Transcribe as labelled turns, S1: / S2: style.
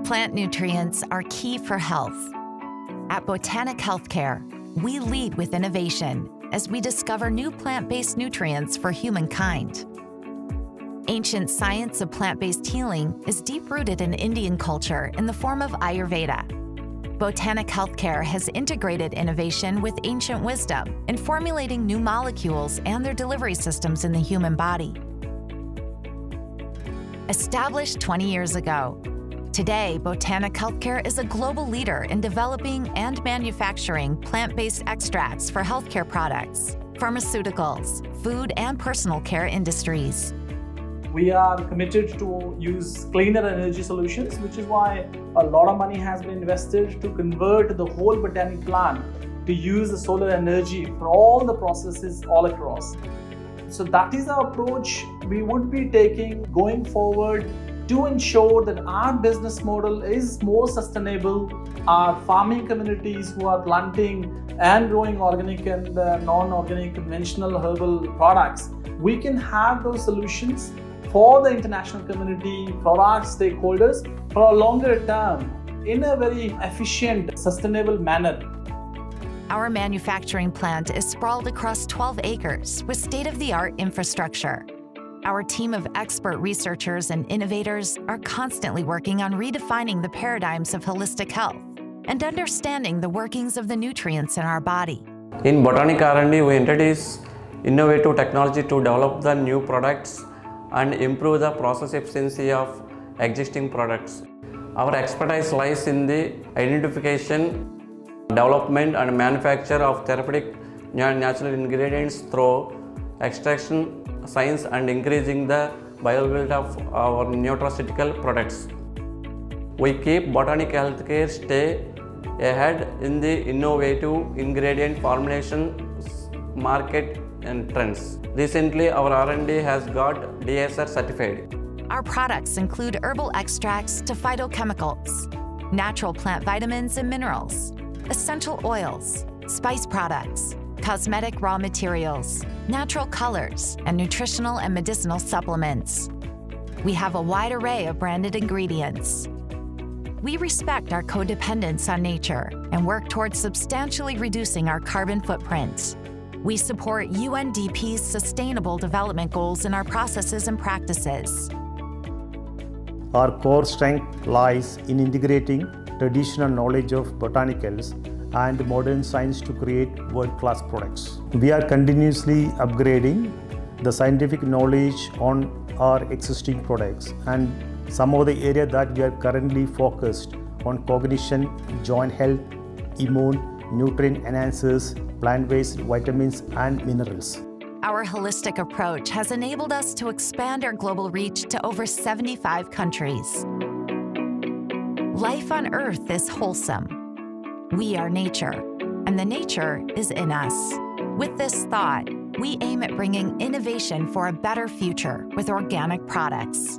S1: Plant nutrients are key for health. At Botanic Healthcare, we lead with innovation as we discover new plant-based nutrients for humankind. Ancient science of plant-based healing is deep-rooted in Indian culture in the form of Ayurveda. Botanic Healthcare has integrated innovation with ancient wisdom in formulating new molecules and their delivery systems in the human body. Established 20 years ago, today Botanic Healthcare is a global leader in developing and manufacturing plant-based extracts for healthcare products, pharmaceuticals, food and personal care industries.
S2: We are committed to use cleaner energy solutions, which is why a lot of money has been invested to convert the whole botanic plant to use the solar energy for all the processes all across. So that is our approach we would be taking going forward to ensure that our business model is more sustainable. Our farming communities who are planting and growing organic and non-organic conventional herbal products, we can have those solutions for the international community, for our stakeholders, for a longer term, in a very efficient, sustainable manner.
S1: Our manufacturing plant is sprawled across 12 acres with state-of-the-art infrastructure. Our team of expert researchers and innovators are constantly working on redefining the paradigms of holistic health and understanding the workings of the nutrients in our body.
S3: In Botanic R&D, we introduce innovative technology to develop the new products and improve the process efficiency of existing products. Our expertise lies in the identification, development and manufacture of therapeutic natural ingredients through extraction science and increasing the bioavailability of our nutraceutical products. We keep Botanic Healthcare stay ahead in the innovative ingredient formulation market and trends. Recently, our R&D has got DSR certified.
S1: Our products include herbal extracts to phytochemicals, natural plant vitamins and minerals, essential oils, spice products, cosmetic raw materials, natural colors, and nutritional and medicinal supplements. We have a wide array of branded ingredients. We respect our codependence on nature and work towards substantially reducing our carbon footprint. We support UNDP's Sustainable Development Goals in our processes and practices.
S4: Our core strength lies in integrating traditional knowledge of botanicals and modern science to create world-class products. We are continuously upgrading the scientific knowledge on our existing products, and some of the areas that we are currently focused on: cognition, joint health, immune, nutrient enhancers, plant-based vitamins and minerals.
S1: Our holistic approach has enabled us to expand our global reach to over 75 countries. Life on Earth is wholesome. We are nature, and the nature is in us. With this thought, we aim at bringing innovation for a better future with organic products.